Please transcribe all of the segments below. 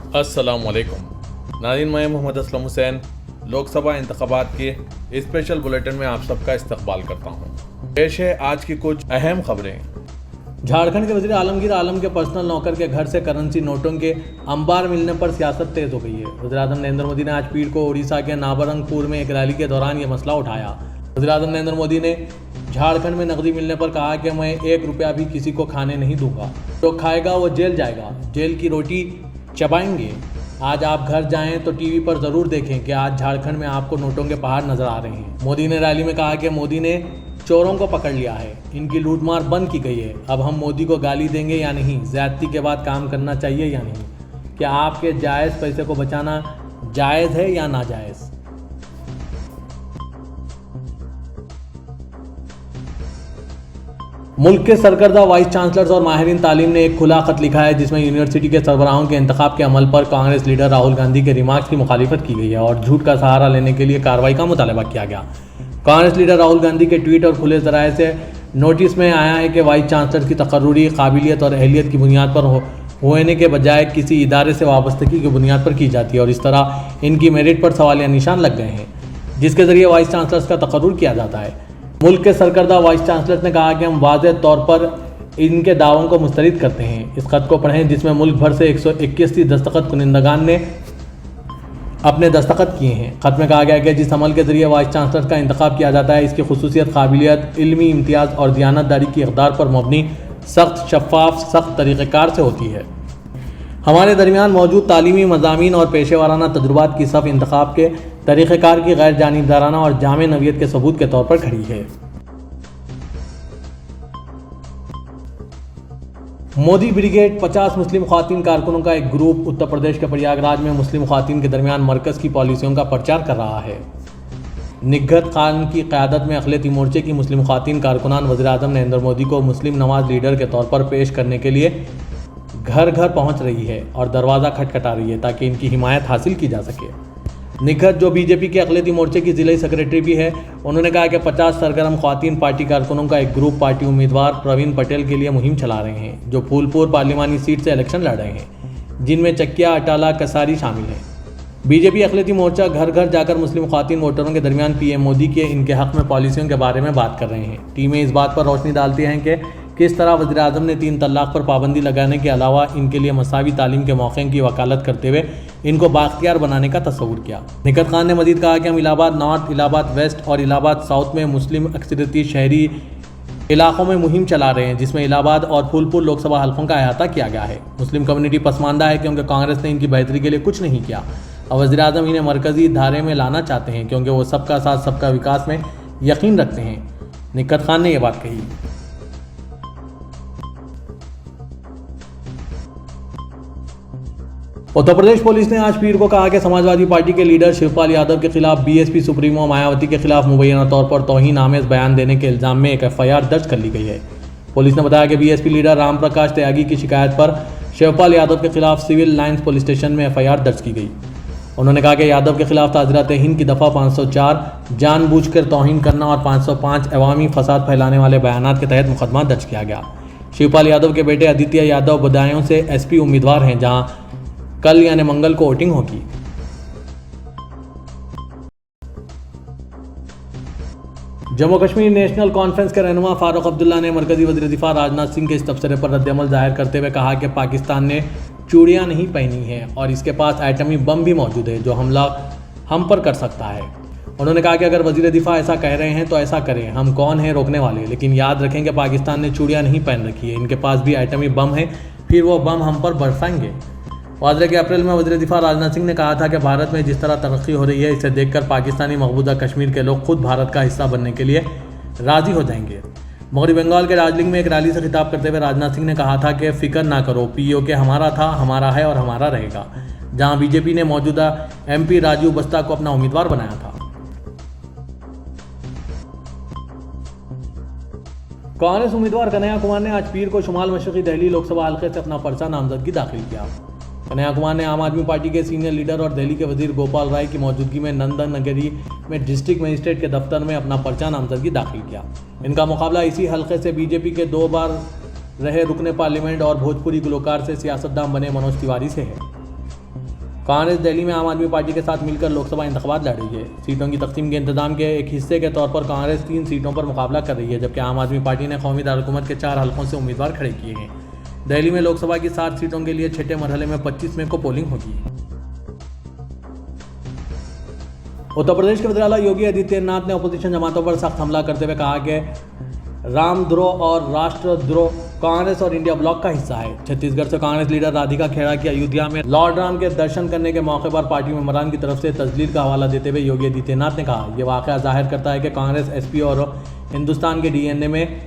अस्सलामुअलैकुम नाज़रीन, मैं मोहम्मद असलम हुसैन लोकसभा इंतखाबात के स्पेशल बुलेटिन में आप सबका इस्तकबाल करता हूँ। पेश है आज की कुछ अहम खबरें। झारखंड के वजीर आलमगीर आलम के पर्सनल नौकर के घर से करेंसी नोटों के अंबार मिलने पर सियासत तेज हो गई है। वज़ीर आज़म नरेंद्र मोदी ने आज पीर को उड़ीसा के नाबरंगपुर में एक रैली के दौरान ये मसला उठाया। वज़ीर आज़म नरेंद्र मोदी ने झारखंड में नकदी मिलने पर कहा कि मैं 1 रुपया भी किसी को खाने नहीं दूंगा, जो खाएगा वो जेल जाएगा, जेल की रोटी चबाएंगे। आज आप घर जाएं तो टीवी पर ज़रूर देखें कि आज झारखंड में आपको नोटों के पहाड़ नजर आ रहे हैं। मोदी ने रैली में कहा कि मोदी ने चोरों को पकड़ लिया है, इनकी लूटमार बंद की गई है। अब हम मोदी को गाली देंगे या नहीं, ज़्यादती के बाद काम करना चाहिए या नहीं, क्या आपके जायज़ पैसे को बचाना जायज़ है या नाजायज़। मुल्क के सरकर्दा वाइस चांसलर्स और माहिरीन तालीम ने एक खुला खत लिखा है जिसमें यूनिवर्सिटी के सरबराहों के इंतखाब के अमल पर कांग्रेस लीडर राहुल गांधी के रिमार्क्स की मुखालिफत की गई है और झूठ का सहारा लेने के लिए कार्रवाई का मुतालबा किया गया। कांग्रेस लीडर राहुल गांधी के ट्वीट और खुले ज़राए से नोटिस में आया है कि वाइस चांसलर की तकर्रुरी काबिलियत और अहलियत की बुनियाद पर होने के बजाय किसी इदारे से वाबस्तगी की बुनियाद पर की जाती है और इस तरह इनकी मेरिट पर सवालिया निशान लग गए हैं, जिसके ज़रिए वाइस चांसलर्स का तकर्रुर किया जाता है। मुल्क के सरकर्दा वाइस चांसलर ने कहा कि हम वाज़ेह तौर पर इनके दावों को मुस्तरद करते हैं। इस खत को पढ़ें जिसमें मुल्क भर से 181 दस्तखत कुनिंदगान ने अपने दस्तखत किए हैं। खत में कहा गया कि जिस अमल के जरिए वाइस चांसलर का इंतखाब किया जाता है, इसकी खुसूसियत, काबिलियत, इल्मी इम्तियाज़ और दियानतदारी की इक़दार पर मबनी सख्त, शफ़ाफ, सख्त तरीक़ेकार से होती है। हमारे दरमियान मौजूद तालीमी मज़ामीन और पेशेवाराना तजुर्बात की सफ़ इंतखाब के तरीक़ेकार की गैर जानिबदाराना और जामे नवियत के सबूत के तौर पर खड़ी है। मोदी ब्रिगेड 50 मुस्लिम ख़वातीन कारकुनों का एक ग्रुप उत्तर प्रदेश के प्रयागराज में मुस्लिम ख़वातीन के दरमियान मरकज़ की पॉलिसियों का प्रचार कर रहा है। निगहत खान की क़यादत में अक़लियती मोर्चे की मुस्लिम ख़वातीन कारकुनान वज़ीर आज़म नरेंद्र मोदी को मुस्लिम नवाज लीडर के तौर पर पेश करने के लिए घर घर पहुंच रही है और दरवाज़ा खटखटा रही है ताकि इनकी हिमायत हासिल की जा सके। निगहत, जो बीजेपी के अक़लियती मोर्चे की ज़िला सेक्रेटरी भी है, उन्होंने कहा कि 50 सरगर्म ख़वातीन पार्टी कारकुनों का एक ग्रुप पार्टी उम्मीदवार प्रवीण पटेल के लिए मुहिम चला रहे हैं, जो फूलपुर पार्लिमानी सीट से इलेक्शन लड़ रहे हैं, जिनमें चकिया, अटाला, कसारी शामिल हैं। बीजेपी अक़लियती मोर्चा घर घर जाकर मुस्लिम ख़वातीन वोटरों के दरमियान पीएम मोदी के इनके हक़ में पॉलिसियों के बारे में बात कर रहे हैं। टीमें इस बात पर रोशनी डालती हैं कि किस तरह वज़ीर आज़म ने 3 तलाक़ पर पाबंदी लगाने के अलावा इनके लिए मसावी तालीम के मौक़े की वकालत करते हुए इनको बाख्तियार बनाने का तस्वुर किया। निगहत खान ने मजीद कहा कि हम इलाहाबाद नॉर्थ, इलाहाबाद वेस्ट और इलाहाबाद साउथ में मुस्लिम अक्सरियती शहरी इलाक़ों में मुहिम चला रहे हैं, जिसमें इलाहाबाद और फूलपुर लोकसभा हल्कों का अहाता किया गया है। मुस्लिम कम्युनिटी पसमानदा है क्योंकि कांग्रेस ने इनकी बेहतरी के लिए कुछ नहीं किया और वज़ीर आज़म इन्हें मरकज़ी धारे में लाना चाहते हैं क्योंकि वो सबका साथ सबका विकास में यकीन रखते हैं। निगहत खान ने यह बात कही। उत्तर प्रदेश पुलिस ने आज पीर को कहा कि समाजवादी पार्टी के लीडर शिवपाल यादव के खिलाफ बीएसपी सुप्रीमो मायावती के खिलाफ मुबैना तौर पर तौहीन आमेज बयान देने के इल्ज़ाम में एक एफआईआर दर्ज कर ली गई है। पुलिस ने बताया कि बीएसपी लीडर राम प्रकाश त्यागी की शिकायत पर शिवपाल यादव के खिलाफ सिविल लाइन्स पुलिस स्टेशन में एफआईआर दर्ज की गई। उन्होंने कहा कि यादव के खिलाफ ताज़रात हिंद की दफ़ा 504 जानबूझकर तौहीन करना और 505 अवामी फसाद फैलाने वाले बयानात के तहत मुकदमा दर्ज किया गया। शिवपाल यादव के बेटे आदित्य यादव बदायूं से एसपी उम्मीदवार हैं, जहां कल यानी मंगल को वोटिंग होगी। जम्मू कश्मीर नेशनल कॉन्फ्रेंस के रहनुमा फारूक अब्दुल्ला ने मरकजी वज़ीर दिफा राजनाथ सिंह के इस तबसरे पर रद्दअमल जाहिर करते हुए कहा कि पाकिस्तान ने चूड़ियां नहीं पहनी हैं और इसके पास एटमी बम भी मौजूद है जो हमला हम पर कर सकता है। उन्होंने कहा कि अगर वज़ीर दिफा ऐसा कह रहे हैं तो ऐसा करें, हम कौन हैं रोकने वाले, लेकिन याद रखें कि पाकिस्तान ने चूड़ियां नहीं पहन रखी है, इनके पास भी एटमी बम है, फिर वो बम हम पर बरसाएंगे। वाज़ेह कि अप्रैल में वज़ीर दिफा राजनाथ सिंह ने कहा था कि भारत में जिस तरह तरक्की हो रही है, इसे देखकर पाकिस्तानी मकबूजा कश्मीर के लोग खुद भारत का हिस्सा बनने के लिए राज़ी हो जाएंगे। मगरबी बंगाल के दार्जिलिंग में एक रैली से खिताब करते हुए राजनाथ सिंह ने कहा था कि फ़िक्र ना करो, पीओके हमारा था, हमारा है और हमारा रहेगा, जहां बीजेपी ने मौजूदा एमपी राजीव बस्ता को अपना उम्मीदवार बनाया था। कांग्रेस उम्मीदवार कन्हैया कुमार ने आज पीर को शुमाल मशरक़ी दिल्ली लोकसभा हल्के से अपना पर्चा नामजदगी दाखिल किया। कन्हैया कुमार ने आम आदमी पार्टी के सीनियर लीडर और दिल्ली के वजीर गोपाल राय की मौजूदगी में नंदन नगरी में डिस्ट्रिक्ट मजिस्ट्रेट के दफ्तर में अपना पर्चा नामजदगी दाखिल किया। इनका मुकाबला इसी हल्के से बीजेपी के 2 बार रहे रुकने पार्लियामेंट और भोजपुरी गुलकार से सियासतदान बने मनोज तिवारी से है। कांग्रेस दिल्ली में आम आदमी पार्टी के साथ मिलकर लोकसभा इंतखाबात लड़ रही है। सीटों की तकसीम के इंतजाम के एक हिस्से के तौर पर कांग्रेस 3 सीटों पर मुकाबला कर रही है, जबकि आम आदमी पार्टी ने कौमी दारकूमत के 4 हलकों से उम्मीदवार खड़े किए हैं। दिल्ली में लोकसभा की 7 सीटों के लिए छठे मरहले में 25 मई को पोलिंग होगी। उत्तर प्रदेश के वज़ीर-ए-आला योगी आदित्यनाथ ने अपोजिशन जमातों पर सख्त हमला करते हुए कहा कि रामद्रोह और राष्ट्रद्रोह कांग्रेस और इंडिया ब्लॉक का हिस्सा है। छत्तीसगढ़ से कांग्रेस लीडर राधिका खेड़ा की अयोध्या में लॉर्ड राम के दर्शन करने के मौके पर पार्टी मेंबरान की तरफ से तजलील का हवाला देते हुए योगी आदित्यनाथ ने कहा, यह वाकया जाहिर करता है कि कांग्रेस, एसपी और हिंदुस्तान के डीएनए में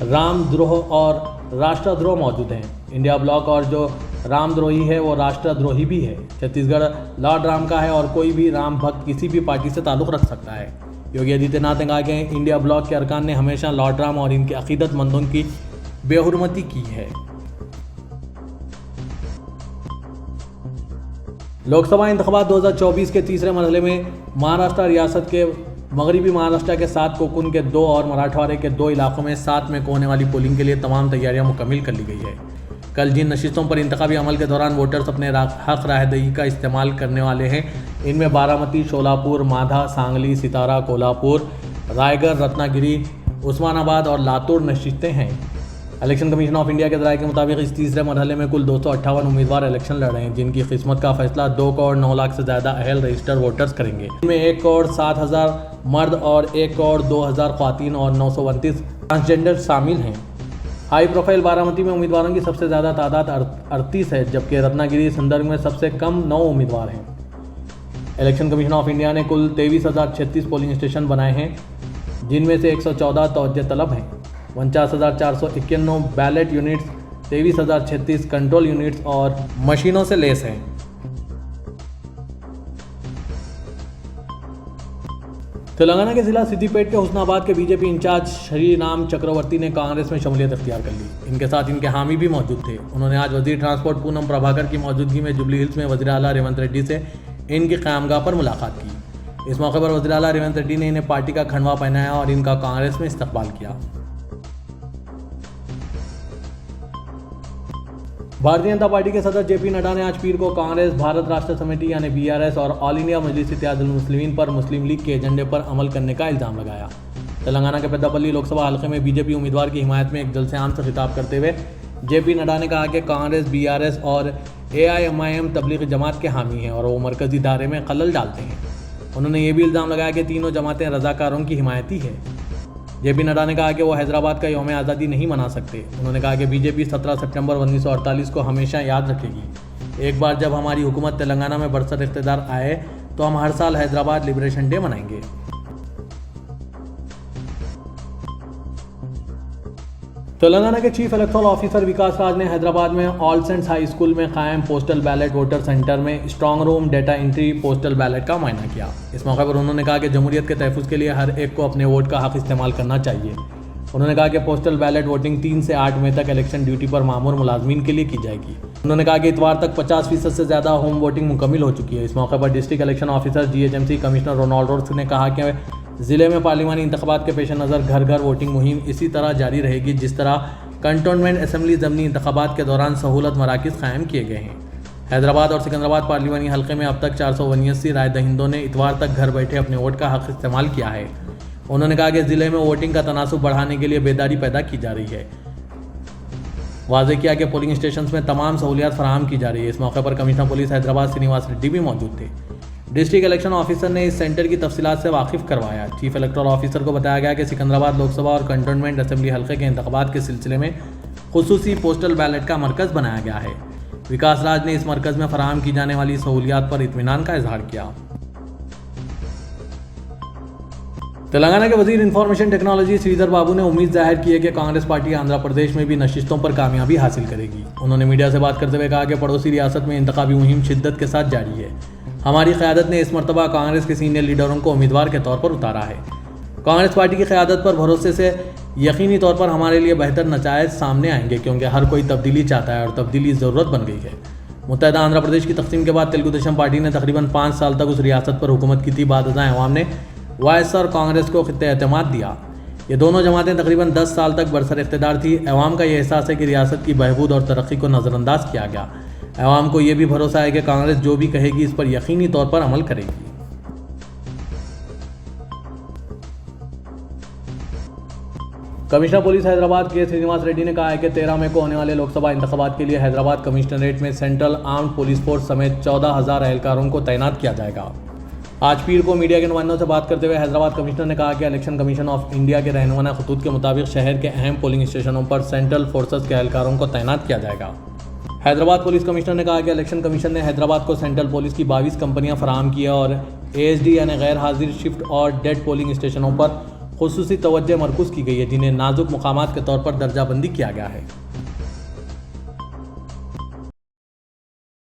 रामद्रोह और राष्ट्रद्रोह मौजूद हैं। इंडिया ब्लॉक और जो रामद्रोही है वो राष्ट्रद्रोही भी है। छत्तीसगढ़ लॉर्ड राम का है और कोई भी राम भक्त किसी भी पार्टी से ताल्लुक़ रख सकता है। योगी आदित्यनाथ ने कहा कि इंडिया ब्लॉक के अरकान ने हमेशा लॉर्ड राम और इनके अकीदतमंदों की बेहुरमती की है। लोकसभा इंतखाबात 2024 के तीसरे मरहले में महाराष्ट्र रियासत के मगरबी महाराष्ट्र के 7 कोकून के 2 और मराठवाड़े के 2 इलाकों में 7 मई को होने वाली पोलिंग के लिए तमाम तैयारियां मुकम्मल कर ली गई है। कल जिन नशिस्तों पर इंतखाबी अमल के दौरान वोटर्स अपने हक राहदही का इस्तेमाल करने वाले हैं, इनमें बारामती, शोलापुर, माधा, सांगली, सितारा, कोल्हापुर, रायगढ़, रत्नागिरी, उस्मानाबाद और लातूर नशिस्तें हैं। इलेक्शन कमीशन ऑफ इंडिया के राय के मुताबिक इस तीसरे मरहले में कुल 258 उम्मीदवार इलेक्शन लड़ रहे हैं, जिनकी किस्मत का फैसला 2 करोड़ 9 लाख से ज़्यादा अहल रजिस्टर्ड वोटर्स करेंगे। इनमें 1 करोड़ 7,000 मर्द और 1 करोड़ 2,000 ख्वातीन और 929 ट्रांसजेंडर शामिल हैं। हाई प्रोफाइल बारामती में उम्मीदवारों की सबसे ज़्यादा तादाद 38 है, जबकि रत्नागिरी संदर्भ में सबसे कम 9 उम्मीदवार हैं। इलेक्शन कमीशन ऑफ इंडिया ने कुल 23,036 पोलिंग स्टेशन बनाए हैं, जिनमें से 114 तवज्जो तलब हैं, 49,491 बैलेट यूनिट्स, 23,036 कंट्रोल यूनिट्स और मशीनों से लेस हैं। तेलंगाना के जिला सिद्दीपेट के हुस्नाबाद के बीजेपी इंचार्ज श्री राम चक्रवर्ती ने कांग्रेस में शमूलियत अख्तियार कर ली। इनके साथ इनके हामी भी मौजूद थे। उन्होंने आज वजीर ट्रांसपोर्ट पूनम प्रभाकर की मौजूदगी में जुबली हिल्स में वज़ीर-ए-आला रेवंत रेड्डी से इनकी क़यामगाह पर मुलाकात की। इस मौके पर वज़ीर-ए-आला रेवंत रेड्डी ने इन्हें पार्टी का खंडवा पहनाया और इनका कांग्रेस में इस्तकबाल किया। भारतीय जनता पार्टी के सदर जेपी नड्डा ने आज पीर को कांग्रेस, भारत राष्ट्र समिति यानी बीआरएस और ऑल इंडिया मजलिस इत्तेहादुल मुस्लिमीन पर मुस्लिम लीग के एजेंडे पर अमल करने का इल्ज़ाम लगाया। तेलंगाना के पेद्दापल्ली लोकसभा हल्के में बीजेपी उम्मीदवार की हिमायत में एक जलसे-आम से खिताब करते हुए जेपी नड्डा ने कहा कि कांग्रेस, बीआरएस और एआईएमआईएम तबलीगी जमात के हामी हैं और वो मरकजी दायरे में खलल डालते हैं। उन्होंने ये भी इल्ज़ाम लगाया कि तीनों जमातें रज़ाकारों की हिमायती है। जेपी नड्डा ने कहा कि वो हैदराबाद का यौम आज़ादी नहीं मना सकते। उन्होंने कहा कि बीजेपी 17 सितंबर 1948 को हमेशा याद रखेगी। एक बार जब हमारी हुकूमत तेलंगाना में बरसर इख्तियार आए तो हम हर साल हैदराबाद लिबरेशन डे मनाएंगे। तेलंगाना के चीफ इलेक्टोरल ऑफिसर विकास राज ने हैदराबाद में ऑल सेंट्स हाई स्कूल में कायम पोस्टल बैलेट वोटर सेंटर में strong room, data entry, postal ballot का मुआयना किया। इस मौके पर उन्होंने कहा कि जमहूरियत के तहफ़्फ़ुज़ के लिए हर एक को अपने वोट का हक इस्तेमाल करना चाहिए। उन्होंने कहा कि पोस्टल बैलेट वोटिंग 3 से 8 मई तक इलेक्शन ड्यूटी पर मामूर मुलाजमीन के लिए की जाएगी। उन्होंने कहा कि इतवार तक 50% से ज़्यादा होम वोटिंग मुकम्मिल हो चुकी है। इस मौके पर district election officer GHMC commissioner Ronald Rose ने कहा कि ज़िले में पार्लिमानी इंतखाबात के पेश नज़र घर घर वोटिंग मुहिम इसी तरह जारी रहेगी जिस तरह कंटोनमेंट असेंबली ज़मीनी इंतखाबात के दौरान सहूलत मराकज़ कायम किए गए हैं। हैदराबाद और सिकंदराबाद पार्लिमानी हल्के में अब तक 479 राय दहिंदों ने इतवार तक घर बैठे अपने वोट का हक इस्तेमाल किया है। उन्होंने कहा कि ज़िले में वोटिंग का तनासुब बढ़ाने के लिए बेदारी पैदा की जा रही है। वाज़े किया कि पोलिंग स्टेशन में तमाम सहूलियात फराहम की जा रही है। इस मौके पर कमिश्नर पुलिस हैदराबाद श्रीनिवास रेड्डी भी मौजूद थे। डिस्ट्रिक्ट इलेक्शन ऑफिसर ने इस सेंटर की तफसीलात से वाकिफ करवाया। चीफ इलेक्टोरल ऑफिसर को बताया गया कि सिकंदराबाद लोकसभा और कंटोनमेंट असेंबली हल्के के इंतखाबात के सिलसिले में खुसूसी पोस्टल बैलेट का मरकज़ बनाया गया है। विकास राज ने इस मरकज़ में फराहम की जाने वाली सहूलियात पर इत्मीनान का इजहार किया। तेलंगाना के वजीर इंफॉर्मेशन टेक्नोलॉजी श्रीधर बाबू ने उम्मीद जाहिर की है कि कांग्रेस पार्टी आंध्र प्रदेश में भी नशिस्तों पर कामयाबी हासिल करेगी। उन्होंने मीडिया से बात करते हुए कहा कि पड़ोसी रियासत में इंतखाबी मुहिम शिद्दत के साथ जारी है। हमारी क़यादत ने इस मरतबा कांग्रेस के सीनियर लीडरों को उम्मीदवार के तौर पर उतारा है। कांग्रेस पार्टी की क़यादत पर भरोसे से यकीनी तौर पर हमारे लिए बेहतर नताइज सामने आएंगे, क्योंकि हर कोई तब्दीली चाहता है और तब्दीली ज़रूरत बन गई है। मुत्तहिदा आंध्र प्रदेश की तकसीम के बाद तेलुगु देशम पार्टी ने तकरीबन 5 साल तक उस रियासत पर हुकूमत की थी। बाद अवाम ने वायएसआर कांग्रेस को एतमाद दिया। ये दोनों जमातें तकरीबन 10 साल तक बरसर इख्तियार थी। अवाम का यह एहसास है कि रियासत की बहबूद और तरक्की को नज़रअंदाज किया गया। आवाम को ये भी भरोसा है कि कांग्रेस जो भी कहेगी इस पर यकीनी तौर पर अमल करेगी। कमिश्नर पुलिस हैदराबाद के श्रीनिवास रेड्डी ने कहा है कि 13 मई को होने वाले लोकसभा इंतखाबात के लिए हैदराबाद कमिश्नरेट में सेंट्रल आर्म्ड पुलिस फोर्स समेत 14,000 एहलकारों को तैनात किया जाएगा। आज पीर को मीडिया के नुमाइंदों से बात करते हुए हैदराबाद कमिश्नर ने कहा कि इलेक्शन कमीशन ऑफ इंडिया के रहनुमा खतूत के मुताबिक शहर के अहम पोलिंग स्टेशनों पर सेंट्रल फोर्सेस के एहलकारों को तैनात किया जाएगा। हैदराबाद पुलिस कमिश्नर ने कहा कि इलेक्शन कमीशन ने हैदराबाद को सेंट्रल पुलिस की 22 कंपनियां फराहम की और ASD यानी गैर हाजिर शिफ्ट और डेड पोलिंग स्टेशनों पर खुसूसी तवज्जो मरकूज़ की गई है, जिन्हें नाजुक मुकामात के तौर पर दर्जाबंदी किया गया है।